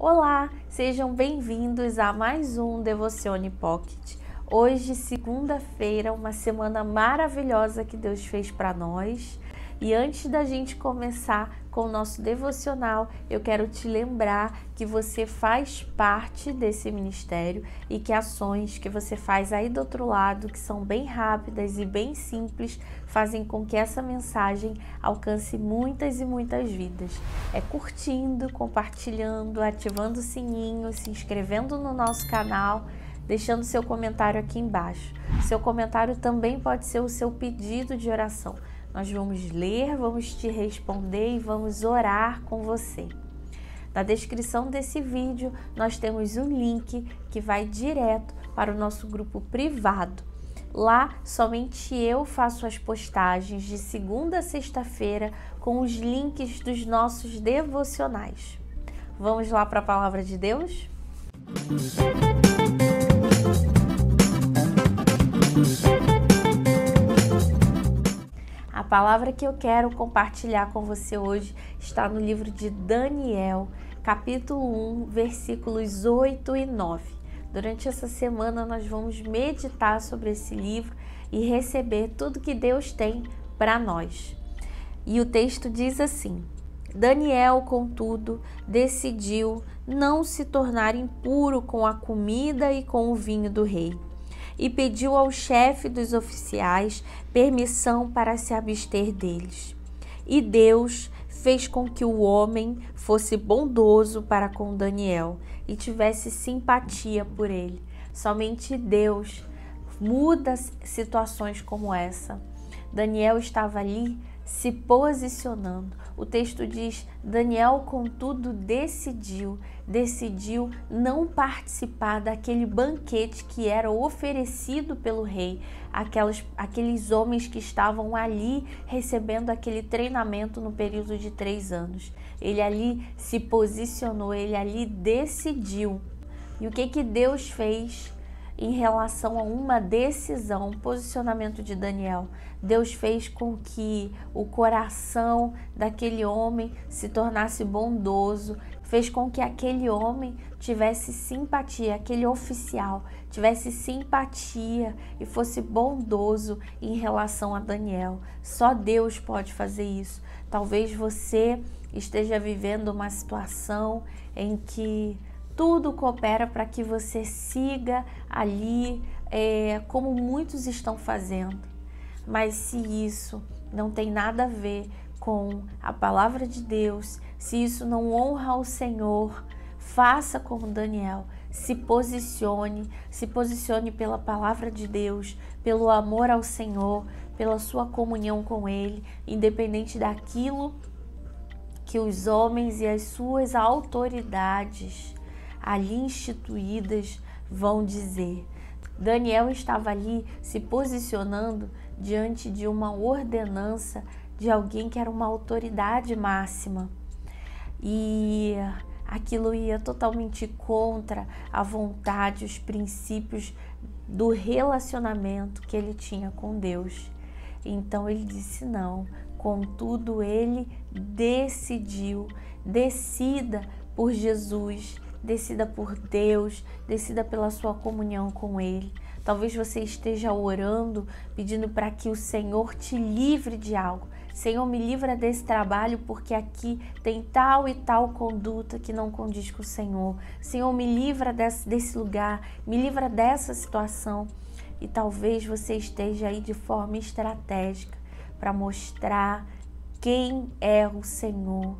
Olá, sejam bem-vindos a mais um Devozione Pocket. Hoje, segunda-feira, uma semana maravilhosa que Deus fez para nós. E antes da gente começar com o nosso devocional, eu quero te lembrar que você faz parte desse ministério e que ações que você faz aí do outro lado, que são bem rápidas e bem simples, fazem com que essa mensagem alcance muitas e muitas vidas. É curtindo, compartilhando, ativando o sininho, se inscrevendo no nosso canal, deixando seu comentário aqui embaixo. Seu comentário também pode ser o seu pedido de oração. Nós vamos ler, vamos te responder e vamos orar com você. Na descrição desse vídeo, nós temos um link que vai direto para o nosso grupo privado. Lá, somente eu faço as postagens de segunda a sexta-feira com os links dos nossos devocionais. Vamos lá para a palavra de Deus? A palavra que eu quero compartilhar com você hoje está no livro de Daniel, capítulo 1, versículos 8 e 9. Durante essa semana nós vamos meditar sobre esse livro e receber tudo que Deus tem para nós. E o texto diz assim: Daniel, contudo, decidiu não se tornar impuro com a comida e com o vinho do rei, e pediu ao chefe dos oficiais permissão para se abster deles. E Deus fez com que o homem fosse bondoso para com Daniel e tivesse simpatia por ele. Somente Deus muda situações como essa. Daniel estava ali se posicionando. O texto diz: Daniel, contudo, decidiu não participar daquele banquete que era oferecido pelo rei, aqueles homens que estavam ali recebendo aquele treinamento no período de 3 anos. Ele ali se posicionou, ele ali decidiu. E o que Deus fez em relação a uma decisão, um posicionamento de Daniel? Deus fez com que o coração daquele homem se tornasse bondoso, fez com que aquele homem tivesse simpatia, aquele oficial tivesse simpatia e fosse bondoso em relação a Daniel. Só Deus pode fazer isso. Talvez você esteja vivendo uma situação em que tudo coopera para que você siga ali, como muitos estão fazendo. Mas se isso não tem nada a ver com a palavra de Deus, se isso não honra ao Senhor, faça como Daniel, se posicione pela palavra de Deus, pelo amor ao Senhor, pela sua comunhão com Ele, independente daquilo que os homens e as suas autoridades ali instituídas vão dizer. Daniel estava ali se posicionando diante de uma ordenança de alguém que era uma autoridade máxima. E aquilo ia totalmente contra a vontade, os princípios do relacionamento que ele tinha com Deus. Então ele disse não. Contudo, ele decidiu, decida por Jesus, decida por Deus, decida pela sua comunhão com Ele. Talvez você esteja orando, pedindo para que o Senhor te livre de algo. Senhor, me livra desse trabalho porque aqui tem tal e tal conduta que não condiz com o Senhor. Senhor, me livra desse lugar, me livra dessa situação. E talvez você esteja aí de forma estratégica para mostrar quem é o Senhor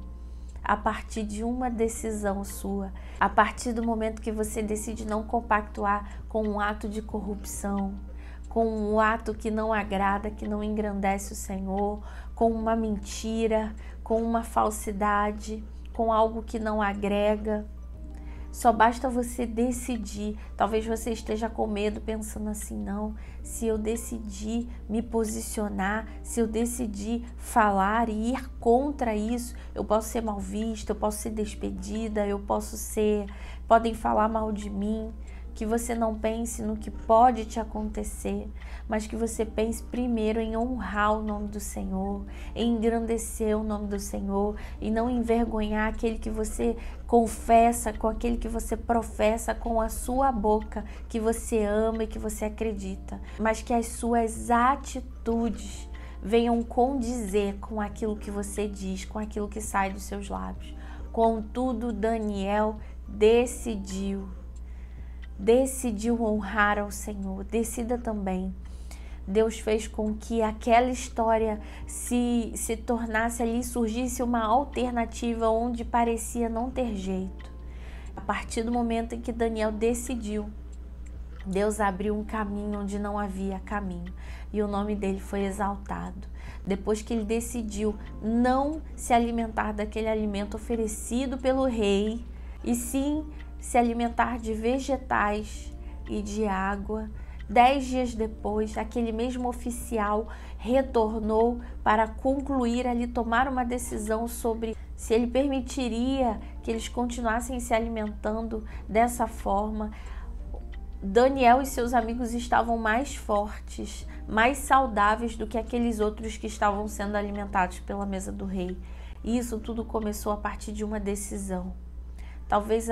a partir de uma decisão sua, a partir do momento que você decide não compactuar com um ato de corrupção, com um ato que não agrada, que não engrandece o Senhor, com uma mentira, com uma falsidade, com algo que não agrega. Só basta você decidir. Talvez você esteja com medo, pensando assim: não, se eu decidir me posicionar, se eu decidir falar e ir contra isso, eu posso ser mal vista, eu posso ser despedida, podem falar mal de mim. que você não pense no que pode te acontecer, mas que você pense primeiro em honrar o nome do Senhor, em engrandecer o nome do Senhor e não envergonhar aquele que você confessa, com aquele que você professa com a sua boca, que você ama e que você acredita, mas que as suas atitudes venham condizer com aquilo que você diz, com aquilo que sai dos seus lábios. Contudo, Daniel decidiu honrar ao Senhor. Decida também. Deus fez com que aquela história se tornasse ali, surgisse uma alternativa onde parecia não ter jeito. A partir do momento em que Daniel decidiu, Deus abriu um caminho onde não havia caminho e o nome dele foi exaltado. Depois que ele decidiu não se alimentar daquele alimento oferecido pelo rei, e sim se alimentar de vegetais e de água, 10 dias depois, aquele mesmo oficial retornou para concluir ali, tomar uma decisão sobre se ele permitiria que eles continuassem se alimentando dessa forma. Daniel e seus amigos estavam mais fortes, mais saudáveis do que aqueles outros que estavam sendo alimentados pela mesa do rei. E isso tudo começou a partir de uma decisão. Talvez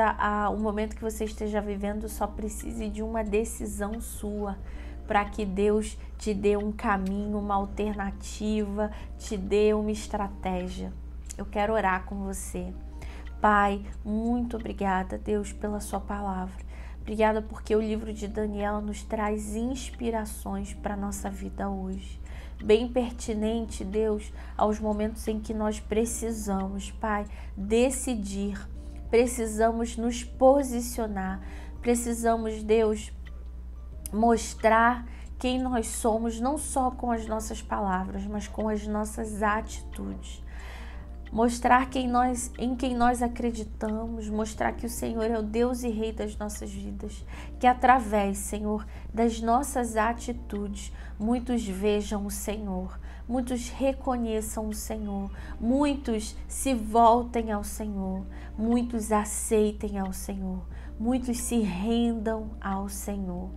o momento que você esteja vivendo só precise de uma decisão sua para que Deus te dê um caminho, uma alternativa, te dê uma estratégia. Eu quero orar com você. Pai, muito obrigada, Deus, pela sua palavra. Obrigada porque o livro de Daniel nos traz inspirações para a nossa vida hoje. Bem pertinente, Deus, aos momentos em que nós precisamos, Pai, decidir. Precisamos nos posicionar, precisamos, Deus, mostrar quem nós somos, não só com as nossas palavras, mas com as nossas atitudes. Mostrar em quem nós acreditamos, mostrar que o Senhor é o Deus e Rei das nossas vidas, que através, Senhor, das nossas atitudes, muitos vejam o Senhor, muitos reconheçam o Senhor, muitos se voltem ao Senhor, muitos aceitem ao Senhor, muitos se rendam ao Senhor.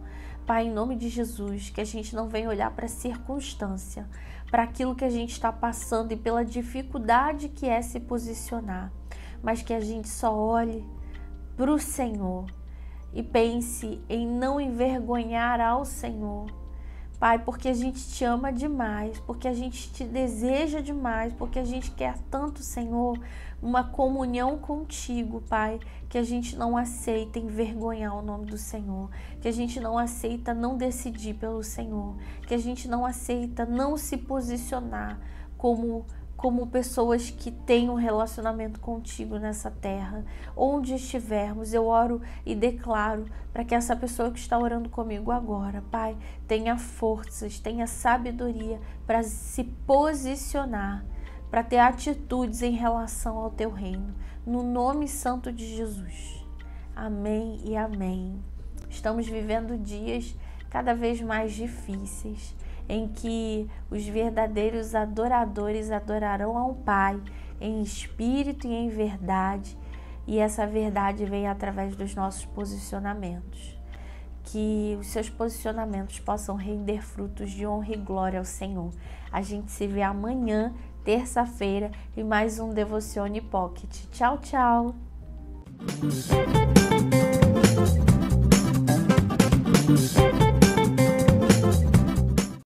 Pai, em nome de Jesus, que a gente não venha olhar para a circunstância, para aquilo que a gente está passando e pela dificuldade que é se posicionar, mas que a gente só olhe para o Senhor e pense em não envergonhar ao Senhor. Pai, porque a gente te ama demais, porque a gente te deseja demais, porque a gente quer tanto, Senhor, uma comunhão contigo, Pai, que a gente não aceita envergonhar o nome do Senhor, que a gente não aceita não decidir pelo Senhor, que a gente não aceita não se posicionar como pessoas que têm um relacionamento contigo nessa terra. Onde estivermos, eu oro e declaro para que essa pessoa que está orando comigo agora, Pai, tenha forças, tenha sabedoria para se posicionar, para ter atitudes em relação ao teu reino. No nome santo de Jesus. Amém e amém. Estamos vivendo dias cada vez mais difíceis, em que os verdadeiros adoradores adorarão ao Pai em espírito e em verdade, e essa verdade vem através dos nossos posicionamentos. Que os seus posicionamentos possam render frutos de honra e glória ao Senhor. A gente se vê amanhã, terça-feira, em mais um Devozione Pocket. Tchau, tchau!